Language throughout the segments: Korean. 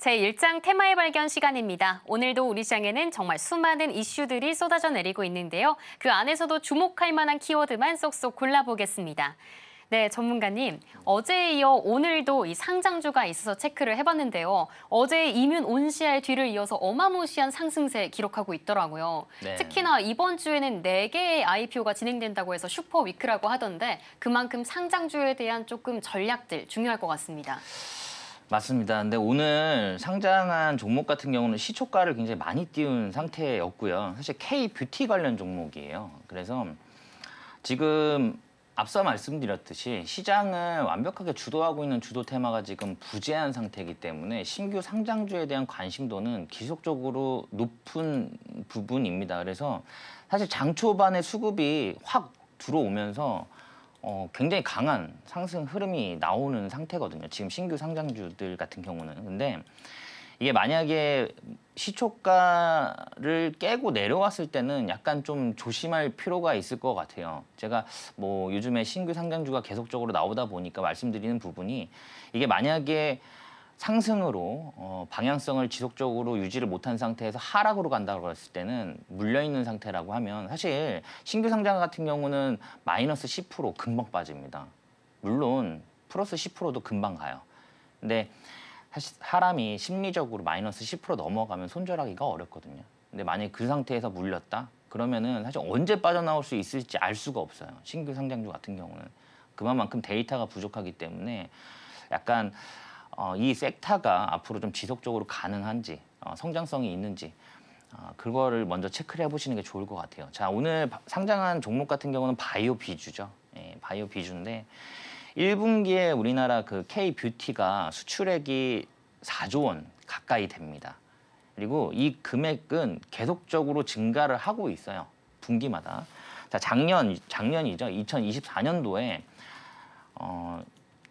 제1장 테마의 발견 시간입니다. 오늘도 우리 시장에는 정말 수많은 이슈들이 쏟아져 내리고 있는데요. 그 안에서도 주목할 만한 키워드만 쏙쏙 골라보겠습니다. 네, 전문가님. 어제에 이어 오늘도 이 상장주가 있어서 체크를 해봤는데요. 어제 이뮨 온시아의 뒤를 이어서 어마무시한 상승세 기록하고 있더라고요. 네. 특히나 이번 주에는 4개의 IPO가 진행된다고 해서 슈퍼위크라고 하던데 그만큼 상장주에 대한 조금 전략들 중요할 것 같습니다. 맞습니다. 근데 오늘 상장한 종목 같은 경우는 시초가를 굉장히 많이 띄운 상태였고요. 사실 K-뷰티 관련 종목이에요. 그래서 지금 앞서 말씀드렸듯이 시장을 완벽하게 주도하고 있는 주도 테마가 지금 부재한 상태이기 때문에 신규 상장주에 대한 관심도는 지속적으로 높은 부분입니다. 그래서 사실 장 초반에 수급이 확 들어오면서 굉장히 강한 상승 흐름이 나오는 상태거든요. 지금 신규 상장주들 같은 경우는. 근데 이게 만약에 시초가를 깨고 내려왔을 때는 약간 좀 조심할 필요가 있을 것 같아요. 제가 뭐 요즘에 신규 상장주가 계속적으로 나오다 보니까 말씀드리는 부분이 이게 만약에 상승으로 방향성을 지속적으로 유지를 못한 상태에서 하락으로 간다고 했을 때는 물려있는 상태라고 하면 사실 신규 상장 같은 경우는 마이너스 10% 금방 빠집니다. 물론 플러스 10%도 금방 가요. 근데 사실 사람이 심리적으로 마이너스 10% 넘어가면 손절하기가 어렵거든요. 근데 만약에 그 상태에서 물렸다? 그러면은 사실 언제 빠져나올 수 있을지 알 수가 없어요. 신규 상장주 같은 경우는. 그만큼 데이터가 부족하기 때문에 약간 이 섹터가 앞으로 좀 지속적으로 가능한지, 성장성이 있는지 그거를 먼저 체크를 해보시는 게 좋을 것 같아요. 자, 오늘 상장한 종목 같은 경우는 바이오 비주죠. 예, 바이오 비주인데 1분기에 우리나라 그 K-뷰티가 수출액이 4조 원 가까이 됩니다. 그리고 이 금액은 계속적으로 증가를 하고 있어요. 분기마다. 자, 작년이죠. 2024년도에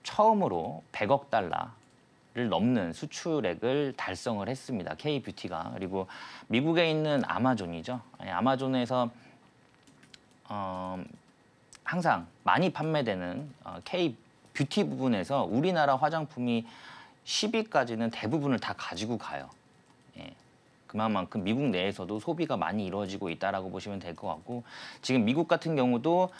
처음으로 100억 달러를 넘는 수출액을 달성을 했습니다. K-뷰티가. 그리고 미국에 있는 아마존이죠. 아마존에서 항상 많이 판매되는 K-뷰티 부분에서 우리나라 화장품이 10위까지는 대부분을 다 가지고 가요. 예. 그만큼 미국 내에서도 소비가 많이 이루어지고 있다라고 보시면 될 것 같고 지금 미국 같은 경우도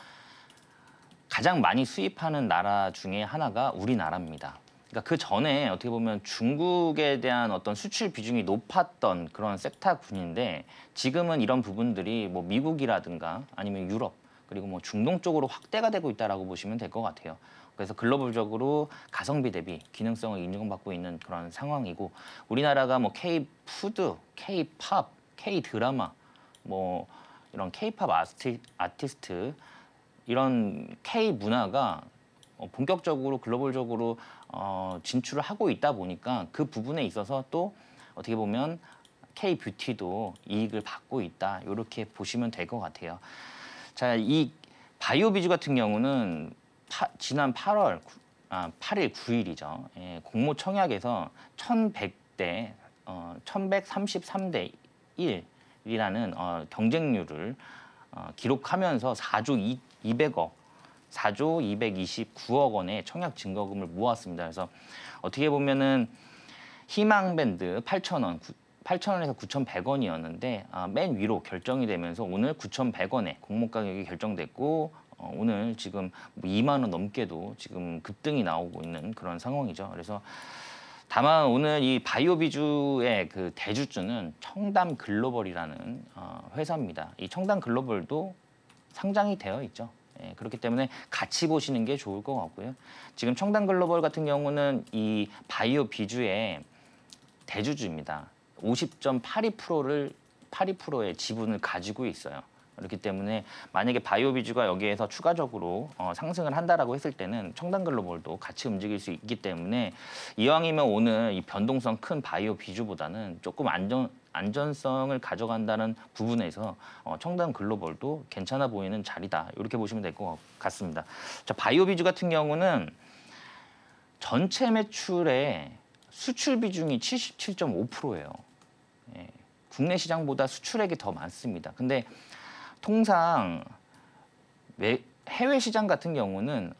가장 많이 수입하는 나라 중에 하나가 우리나라입니다. 그러니까 그 전에 어떻게 보면 중국에 대한 어떤 수출 비중이 높았던 그런 섹터군인데 지금은 이런 부분들이 뭐 미국이라든가 아니면 유럽 그리고 뭐 중동 쪽으로 확대가 되고 있다라고 보시면 될 것 같아요. 그래서 글로벌적으로 가성비 대비 기능성을 인정받고 있는 그런 상황이고 우리나라가 뭐 K-푸드, K-팝, K-드라마 뭐 이런 K-팝 아티스트 이런 K-문화가 본격적으로 글로벌적으로 진출을 하고 있다 보니까 그 부분에 있어서 또 어떻게 보면 K-뷰티도 이익을 받고 있다. 이렇게 보시면 될 것 같아요. 자, 이 바이오비주 같은 경우는 지난 8일 9일이죠. 예, 공모청약에서 1100대 1133대 1이라는 경쟁률을 기록하면서 4조 229억 원의 청약 증거금을 모았습니다. 그래서 어떻게 보면은 희망밴드 8,000원에서 9,100원이었는데 맨 위로 결정이 되면서 오늘 9,100원에 공모 가격이 결정됐고 오늘 지금 2만 원 넘게도 지금 급등이 나오고 있는 그런 상황이죠. 그래서 다만 오늘 이 바이오비주의 그 대주주는 청담 글로벌이라는 회사입니다. 이 청담 글로벌도 상장이 되어 있죠. 예, 그렇기 때문에 같이 보시는 게 좋을 것 같고요. 지금 청담 글로벌 같은 경우는 이 바이오비주의 대주주입니다. 50.82%의 지분을 가지고 있어요. 그렇기 때문에 만약에 바이오비주가 여기에서 추가적으로 상승을 한다라고 했을 때는 청담글로벌도 같이 움직일 수 있기 때문에 이왕이면 오늘 이 변동성 큰 바이오비주보다는 조금 안전성을 가져간다는 부분에서 청담글로벌도 괜찮아 보이는 자리다. 이렇게 보시면 될 것 같습니다. 자, 바이오비주 같은 경우는 전체 매출의 수출 비중이 77.5%예요. 예, 국내 시장보다 수출액이 더 많습니다. 근데 통상 해외 시장 같은 경우는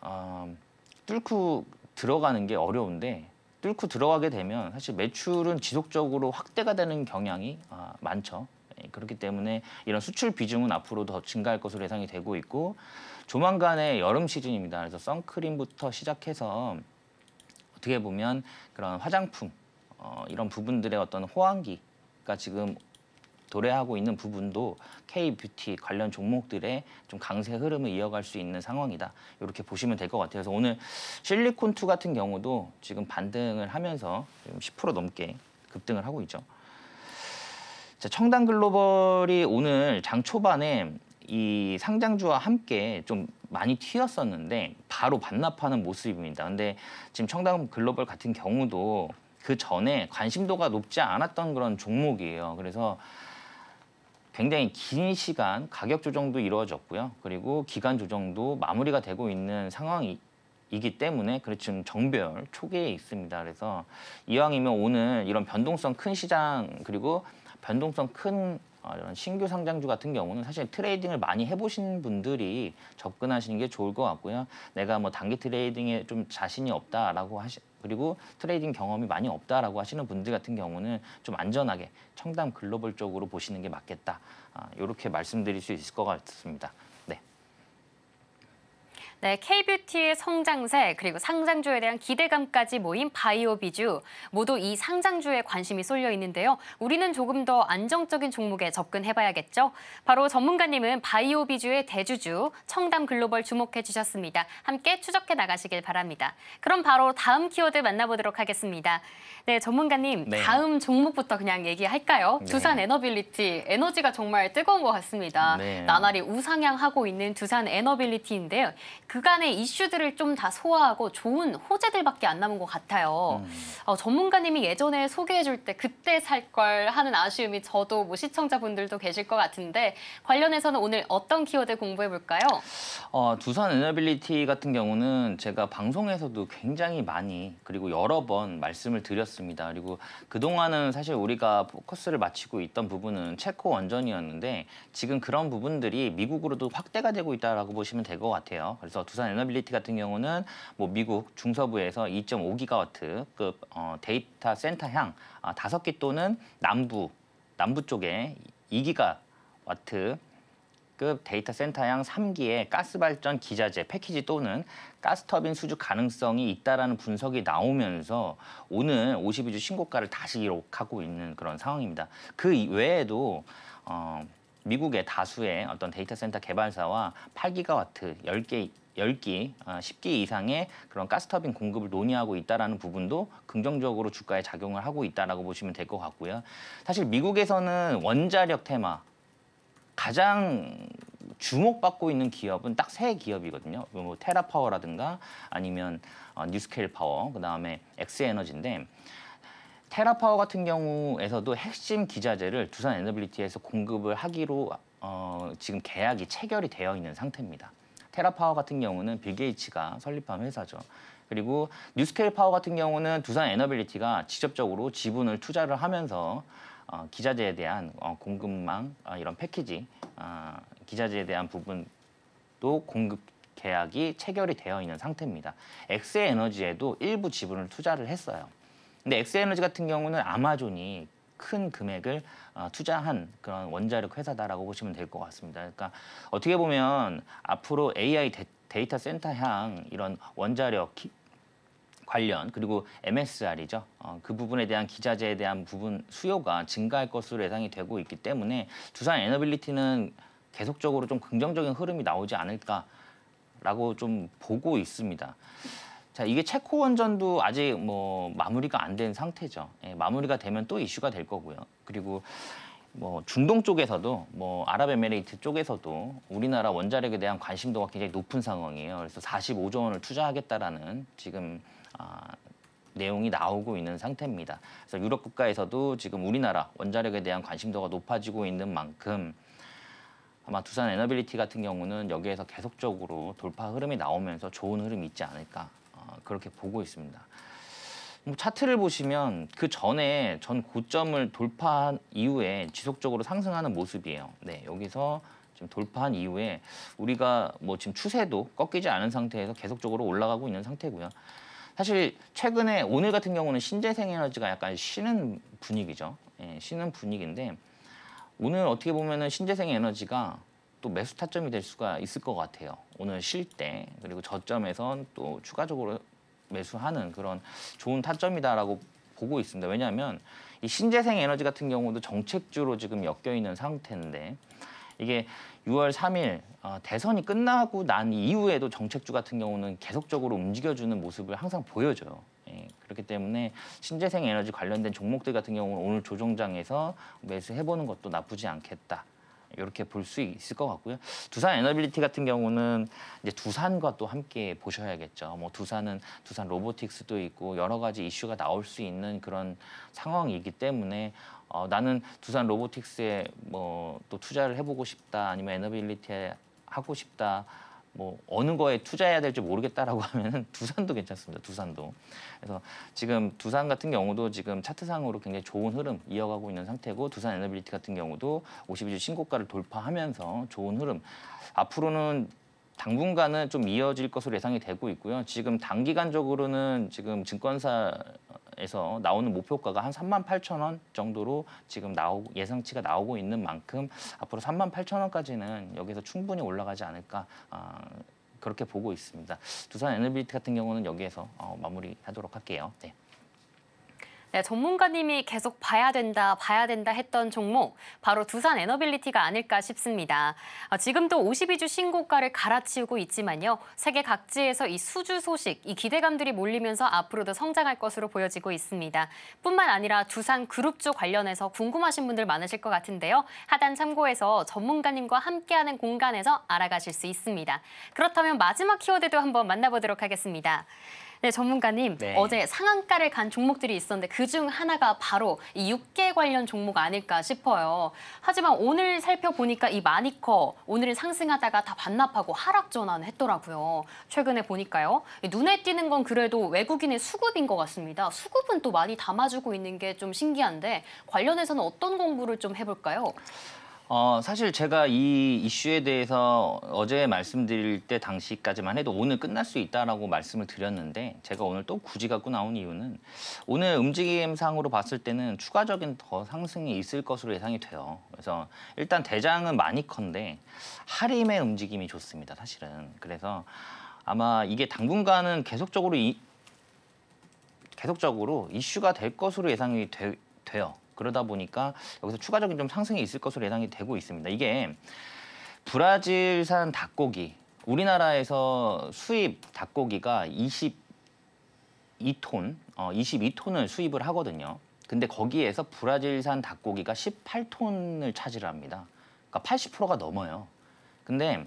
뚫고 들어가는 게 어려운데 뚫고 들어가게 되면 사실 매출은 지속적으로 확대가 되는 경향이 많죠. 그렇기 때문에 이런 수출 비중은 앞으로 더 증가할 것으로 예상이 되고 있고 조만간에 여름 시즌입니다. 그래서 선크림부터 시작해서 어떻게 보면 그런 화장품 이런 부분들의 어떤 호황기가 지금 도래하고 있는 부분도 K-뷰티 관련 종목들의 좀 강세 흐름을 이어갈 수 있는 상황이다. 이렇게 보시면 될 것 같아요. 그래서 오늘 실리콘2 같은 경우도 지금 반등을 하면서 지금 10% 넘게 급등을 하고 있죠. 자, 청담 글로벌이 오늘 장 초반에 이 상장주와 함께 좀 많이 튀었었는데 바로 반납하는 모습입니다. 근데 지금 청담 글로벌 같은 경우도 그 전에 관심도가 높지 않았던 그런 종목이에요. 그래서 굉장히 긴 시간 가격 조정도 이루어졌고요. 그리고 기간 조정도 마무리가 되고 있는 상황이기 때문에 지금 정별 초기에 있습니다. 그래서 이왕이면 오늘 이런 변동성 큰 시장 그리고 변동성 큰 이런 신규 상장주 같은 경우는 사실 트레이딩을 많이 해보신 분들이 접근하시는 게 좋을 것 같고요. 내가 뭐 단기 트레이딩에 좀 자신이 없다라고 그리고 트레이딩 경험이 많이 없다라고 하시는 분들 같은 경우는 좀 안전하게 청담 글로벌 쪽으로 보시는 게 맞겠다. 이렇게 말씀드릴 수 있을 것 같습니다. 네. 네, K-뷰티의 성장세 그리고 상장주에 대한 기대감까지 모인 바이오비주 모두 이 상장주에 관심이 쏠려 있는데요. 우리는 조금 더 안정적인 종목에 접근해봐야겠죠. 바로 전문가님은 바이오비주의 대주주 청담 글로벌 주목해 주셨습니다. 함께 추적해 나가시길 바랍니다. 그럼 바로 다음 키워드 만나보도록 하겠습니다. 네, 전문가님 네. 다음 종목부터 그냥 얘기할까요? 네. 두산 에너빌리티 에너지가 정말 뜨거운 것 같습니다. 네. 나날이 우상향하고 있는 두산 에너빌리티인데요. 그간의 이슈들을 좀 다 소화하고 좋은 호재들밖에 안 남은 것 같아요. 전문가님이 예전에 소개해줄 때 그때 살 걸 하는 아쉬움이 저도 뭐 시청자분들도 계실 것 같은데 관련해서는 오늘 어떤 키워드 공부해볼까요? 두산 에너빌리티 같은 경우는 제가 방송에서도 굉장히 많이 그리고 여러 번 말씀을 드렸습니다. 그리고 그동안은 사실 우리가 포커스를 맞추고 있던 부분은 체코 원전이었는데 지금 그런 부분들이 미국으로도 확대가 되고 있다고 보시면 될 것 같아요. 그래서 두산 에너빌리티 같은 경우는 뭐 미국 중서부에서 2.5기가와트급 데이터 센터향 5기 또는 남부 쪽에 2기가와트 급 데이터 센터향 3기의 가스발전 기자재 패키지 또는 가스터빈 수주 가능성이 있다라는 분석이 나오면서 오늘 52주 신고가를 다시 기록하고 있는 그런 상황입니다. 그 외에도 미국의 다수의 어떤 데이터 센터 개발사와 8기가와트 10기, 10기 이상의 그런 가스터빈 공급을 논의하고 있다라는 부분도 긍정적으로 주가에 작용을 하고 있다라고 보시면 될 것 같고요. 사실 미국에서는 원자력 테마 가장 주목받고 있는 기업은 딱 세 기업이거든요. 뭐 테라파워라든가 아니면 뉴스케일 파워, 그다음에 엑스에너지인데 테라파워 같은 경우에서도 핵심 기자재를 두산 에너빌리티에서 공급을 하기로 지금 계약이 체결이 되어 있는 상태입니다. 테라파워 같은 경우는 빌 게이츠가 설립한 회사죠. 그리고 뉴스케일 파워 같은 경우는 두산 에너빌리티가 직접적으로 지분을 투자를 하면서 기자재에 대한 공급망 이런 패키지 기자재에 대한 부분도 공급 계약이 체결이 되어 있는 상태입니다. 엑스에너지에도 일부 지분을 투자를 했어요. 근데 엑스에너지 같은 경우는 아마존이 큰 금액을 투자한 그런 원자력 회사다라고 보시면 될 것 같습니다. 그러니까 어떻게 보면 앞으로 AI 데이터 센터향 이런 원자력 관련 그리고 MSR이죠. 그 부분에 대한 기자재에 대한 부분 수요가 증가할 것으로 예상이 되고 있기 때문에 두산 에너빌리티는 계속적으로 좀 긍정적인 흐름이 나오지 않을까라고 좀 보고 있습니다. 자, 이게 체코 원전도 아직 뭐 마무리가 안 된 상태죠. 예, 마무리가 되면 또 이슈가 될 거고요. 그리고 뭐 중동 쪽에서도 뭐 아랍에미레이트 쪽에서도 우리나라 원자력에 대한 관심도가 굉장히 높은 상황이에요. 그래서 45조 원을 투자하겠다라는 지금 내용이 나오고 있는 상태입니다. 그래서 유럽 국가에서도 지금 우리나라 원자력에 대한 관심도가 높아지고 있는 만큼 아마 두산 에너빌리티 같은 경우는 여기에서 계속적으로 돌파 흐름이 나오면서 좋은 흐름이 있지 않을까 그렇게 보고 있습니다. 뭐 차트를 보시면 그 전에 전 고점을 돌파한 이후에 지속적으로 상승하는 모습이에요. 네, 여기서 지금 돌파한 이후에 우리가 뭐 지금 추세도 꺾이지 않은 상태에서 계속적으로 올라가고 있는 상태고요. 사실 최근에 오늘 같은 경우는 신재생에너지가 약간 쉬는 분위기죠. 예, 쉬는 분위기인데 오늘 어떻게 보면은 신재생에너지가 또 매수 타점이 될 수가 있을 것 같아요. 오늘 쉴 때 그리고 저점에선 또 추가적으로 매수하는 그런 좋은 타점이다라고 보고 있습니다. 왜냐하면 이 신재생에너지 같은 경우도 정책주로 지금 엮여 있는 상태인데 이게 6월 3일 대선이 끝나고 난 이후에도 정책주 같은 경우는 계속적으로 움직여주는 모습을 항상 보여줘요. 예, 그렇기 때문에 신재생 에너지 관련된 종목들 같은 경우는 오늘 조정장에서 매수해보는 것도 나쁘지 않겠다. 이렇게 볼 수 있을 것 같고요. 두산 에너빌리티 같은 경우는 이제 두산과 또 함께 보셔야겠죠. 뭐 두산 로보틱스도 있고 여러 가지 이슈가 나올 수 있는 그런 상황이기 때문에 나는 두산 로보틱스에 뭐 또 투자를 해보고 싶다, 아니면 에너빌리티에 하고 싶다. 뭐 어느 거에 투자해야 될지 모르겠다라고 하면은 두산도 괜찮습니다. 두산도. 그래서 지금 두산 같은 경우도 지금 차트상으로 굉장히 좋은 흐름 이어가고 있는 상태고 두산 에너빌리티 같은 경우도 52주 신고가를 돌파하면서 좋은 흐름. 앞으로는 당분간은 좀 이어질 것으로 예상이 되고 있고요. 지금 단기간적으로는 지금 증권사에서 나오는 목표가가 한 38,000원 정도로 지금 예상치가 나오고 있는 만큼 앞으로 38,000원까지는 여기서 충분히 올라가지 않을까 그렇게 보고 있습니다. 두산 에너빌리티 같은 경우는 여기에서 마무리하도록 할게요. 네. 네, 전문가님이 계속 봐야 된다 했던 종목 바로 두산 에너빌리티가 아닐까 싶습니다. 지금도 52주 신고가를 갈아치우고 있지만요. 세계 각지에서 이 수주 소식, 이 기대감들이 몰리면서 앞으로도 성장할 것으로 보여지고 있습니다. 뿐만 아니라 두산 그룹주 관련해서 궁금하신 분들 많으실 것 같은데요. 하단 참고해서 전문가님과 함께하는 공간에서 알아가실 수 있습니다. 그렇다면 마지막 키워드도 한번 만나보도록 하겠습니다. 네, 전문가님. 네. 어제 상한가를 간 종목들이 있었는데 그중 하나가 바로 이 육계 관련 종목 아닐까 싶어요. 하지만 오늘 살펴보니까 이 마니커 오늘은 상승하다가 다 반납하고 하락 전환했더라고요. 최근에 보니까요. 눈에 띄는 건 그래도 외국인의 수급인 것 같습니다. 수급은 또 많이 담아주고 있는 게 좀 신기한데 관련해서는 어떤 공부를 좀 해볼까요? 사실 제가 이 이슈에 대해서 어제 말씀드릴 때 당시까지만 해도 오늘 끝날 수 있다라고 말씀을 드렸는데 제가 오늘 또 굳이 갖고 나온 이유는 오늘 움직임상으로 봤을 때는 추가적인 더 상승이 있을 것으로 예상이 돼요. 그래서 일단 대장은 마니커인데 하림의 움직임이 좋습니다. 사실은. 그래서 아마 이게 당분간은 계속적으로 이슈가 될 것으로 예상이 돼요. 그러다 보니까 여기서 추가적인 좀 상승이 있을 것으로 예상이 되고 있습니다. 이게 브라질산 닭고기, 우리나라에서 수입 닭고기가 22톤을 수입을 하거든요. 근데 거기에서 브라질산 닭고기가 18톤을 차지를 합니다. 그러니까 80%가 넘어요. 근데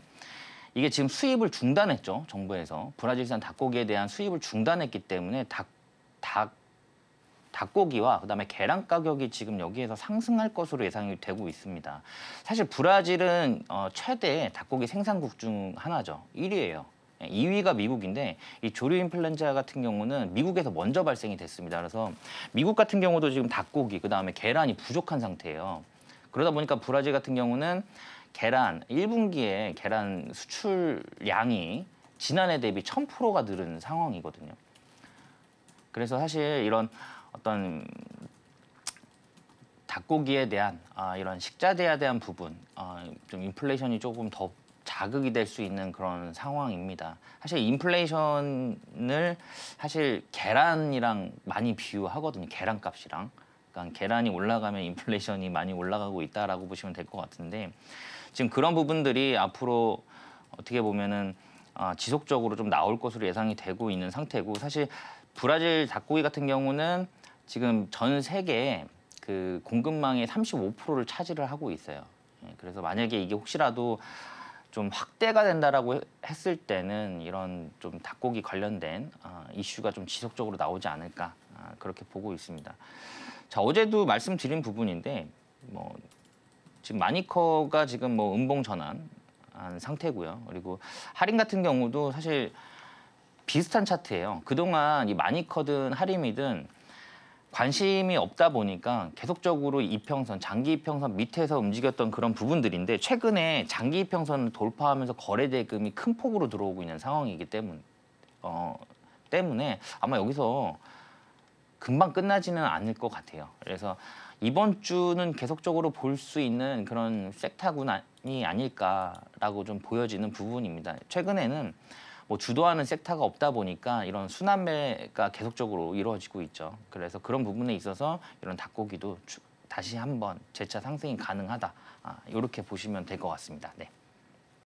이게 지금 수입을 중단했죠. 정부에서. 브라질산 닭고기에 대한 수입을 중단했기 때문에 닭고기와 그다음에 계란 가격이 지금 여기에서 상승할 것으로 예상이 되고 있습니다. 사실 브라질은 최대 닭고기 생산국 중 하나죠. 1위예요. 2위가 미국인데 이 조류 인플루엔자 같은 경우는 미국에서 먼저 발생이 됐습니다. 그래서 미국 같은 경우도 지금 닭고기 그다음에 계란이 부족한 상태예요. 그러다 보니까 브라질 같은 경우는 계란 1분기에 계란 수출량이 지난해 대비 1000%가 늘은 상황이거든요. 그래서 사실 이런 어떤 닭고기에 대한 이런 식자재에 대한 부분 좀 인플레이션이 조금 더 자극이 될 수 있는 그런 상황입니다. 사실 인플레이션을 사실 계란이랑 많이 비유하거든요. 계란값이랑. 그러니까 계란이 올라가면 인플레이션이 많이 올라가고 있다라고 보시면 될 것 같은데 지금 그런 부분들이 앞으로 어떻게 보면은 지속적으로 좀 나올 것으로 예상이 되고 있는 상태고 사실 브라질 닭고기 같은 경우는 지금 전 세계 그 공급망의 35%를 차지를 하고 있어요. 그래서 만약에 이게 혹시라도 좀 확대가 된다라고 했을 때는 이런 좀 닭고기 관련된 이슈가 좀 지속적으로 나오지 않을까 그렇게 보고 있습니다. 자, 어제도 말씀드린 부분인데 뭐 지금 마니커가 지금 뭐 음봉 전환한 상태고요. 그리고 하림 같은 경우도 사실 비슷한 차트예요. 그동안 이 마니커든 하림이든 관심이 없다 보니까 계속적으로 이평선, 장기 이평선 밑에서 움직였던 그런 부분들인데 최근에 장기 이평선을 돌파하면서 거래 대금이 큰 폭으로 들어오고 있는 상황이기 때문에 때문에 아마 여기서 금방 끝나지는 않을 것 같아요. 그래서 이번 주는 계속적으로 볼 수 있는 그런 섹타군이 아닐까라고 좀 보여지는 부분입니다. 최근에는 뭐 주도하는 섹타가 없다 보니까 이런 순환매가 계속적으로 이루어지고 있죠. 그래서 그런 부분에 있어서 이런 닭고기도 다시 한번 재차 상승이 가능하다. 이렇게 보시면 될 것 같습니다. 네.